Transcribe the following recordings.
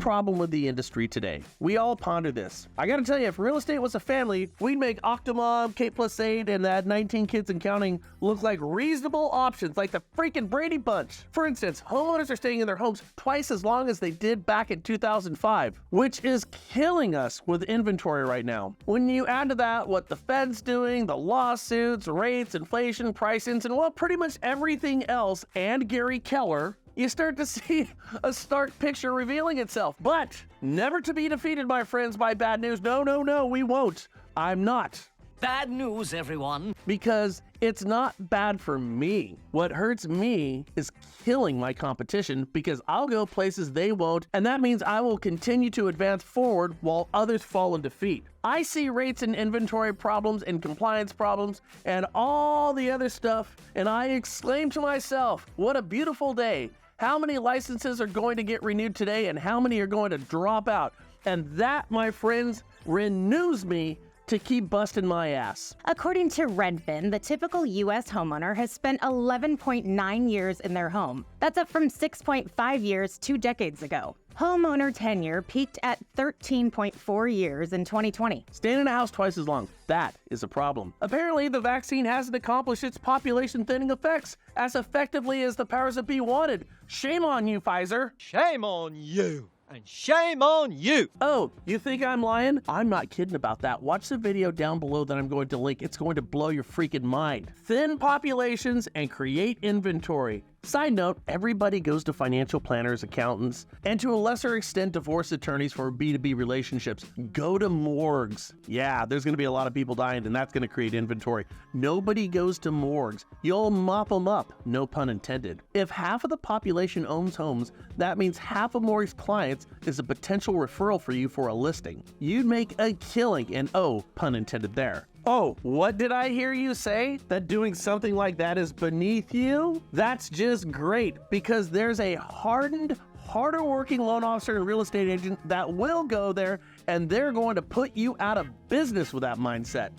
problem with the industry today. We all ponder this. I gotta tell you, if real estate was a family, we'd make Octomom, K+8, and that 19 kids and counting look like reasonable options, like the freaking Brady Bunch. For instance, homeowners are staying in their homes twice as long as they did back in 2005, which is killing us with inventory right now. When you add to that what the Fed's doing, the lawsuits, rates, inflation, pricings, and well, pretty much everything else, and Gary Keller, you start to see a stark picture revealing itself. But never to be defeated, my friends, by bad news. No, no, no, we won't. I'm not. Bad news, everyone. Because it's not bad for me. What hurts me is killing my competition because I'll go places they won't, and that means I will continue to advance forward while others fall in defeat. I see rates and inventory problems and compliance problems and all the other stuff, and I exclaim to myself, what a beautiful day. How many licenses are going to get renewed today and how many are going to drop out? And that, my friends, renews me to keep busting my ass. According to Redfin, the typical U.S. homeowner has spent 11.9 years in their home. That's up from 6.5 years 2 decades ago. Homeowner tenure peaked at 13.4 years in 2020. Staying in a house twice as long, that is a problem. Apparently, the vaccine hasn't accomplished its population thinning effects as effectively as the powers that be wanted. Shame on you, Pfizer. Shame on you. And shame on you! Oh, you think I'm lying? I'm not kidding about that. Watch the video down below that I'm going to link. It's going to blow your freaking mind. Thin populations and create inventory. Side note, everybody goes to financial planners, accountants, and to a lesser extent, divorce attorneys for B2B relationships. Go to morgues. Yeah, there's going to be a lot of people dying, and that's going to create inventory. Nobody goes to morgues. You'll mop them up, no pun intended. If half of the population owns homes, that means half of Maury's clients is a potential referral for you for a listing. You'd make a killing, and oh, pun intended there. Oh, what did I hear you say? That doing something like that is beneath you? That's just great, because there's a hardened, harder working loan officer and real estate agent that will go there, and they're going to put you out of business with that mindset.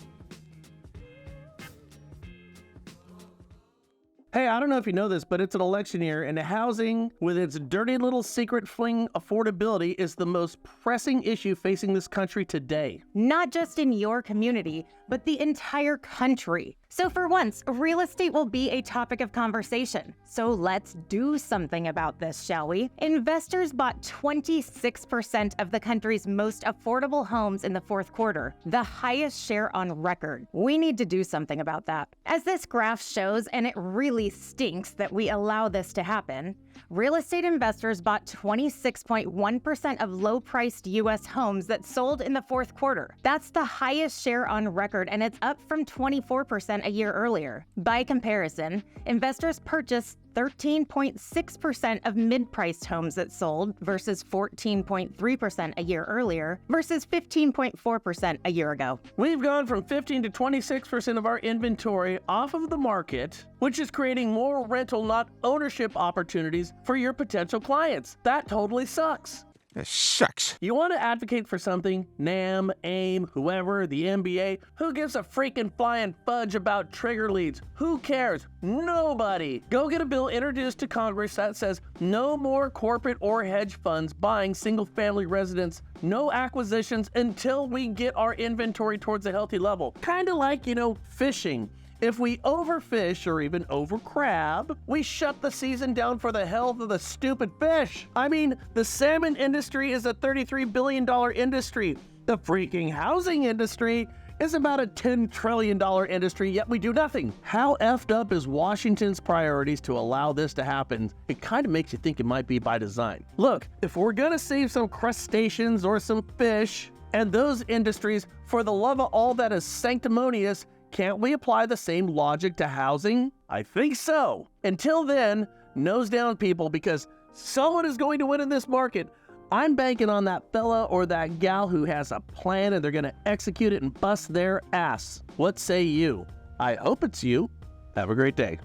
Hey, I don't know if you know this, but it's an election year, and housing, with its dirty little secret fling affordability, is the most pressing issue facing this country today. Not just in your community, but the entire country. So for once, real estate will be a topic of conversation. So let's do something about this, shall we? Investors bought 26% of the country's most affordable homes in the fourth quarter, the highest share on record. We need to do something about that. As this graph shows, and it really stinks that we allow this to happen, real estate investors bought 26.1% of low-priced U.S. homes that sold in the fourth quarter. That's the highest share on record, and it's up from 24% a year earlier. By comparison, investors purchased 13.6% of mid-priced homes that sold versus 14.3% a year earlier versus 15.4% a year ago. We've gone from 15 to 26% of our inventory off of the market, which is creating more rental, not ownership opportunities for your potential clients. That totally sucks. This sucks. You want to advocate for something? NAM, AIM, whoever, the NBA? Who gives a freaking flying fudge about trigger leads? Who cares? Nobody. Go get a bill introduced to Congress that says no more corporate or hedge funds buying single-family residents, no acquisitions until we get our inventory towards a healthy level. Kind of like, fishing. If we overfish or even overcrab, we shut the season down for the health of the stupid fish. I mean, the salmon industry is a $33 billion industry. The freaking housing industry is about a $10 trillion industry, yet we do nothing. How effed up is Washington's priorities to allow this to happen? It kind of makes you think it might be by design. Look, if we're gonna save some crustaceans or some fish and those industries, for the love of all that is sanctimonious, can't we apply the same logic to housing? I think so. Until then, nose down, people, because someone is going to win in this market. I'm banking on that fella or that gal who has a plan and they're going to execute it and bust their ass. What say you? I hope it's you. Have a great day.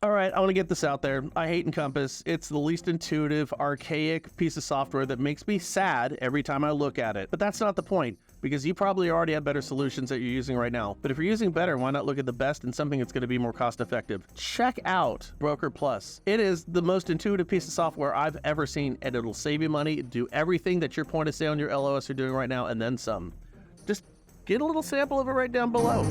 All right, I want to get this out there. I hate Encompass. It's the least intuitive, archaic piece of software that makes me sad every time I look at it. But that's not the point. because you probably already have better solutions that you're using right now. But if you're using better, why not look at the best and something that's going to be more cost effective? Check out Broker Plus. It is the most intuitive piece of software I've ever seen, and it'll save you money, do everything that your point of sale and your LOS are doing right now, and then some. Just get a little sample of it right down below.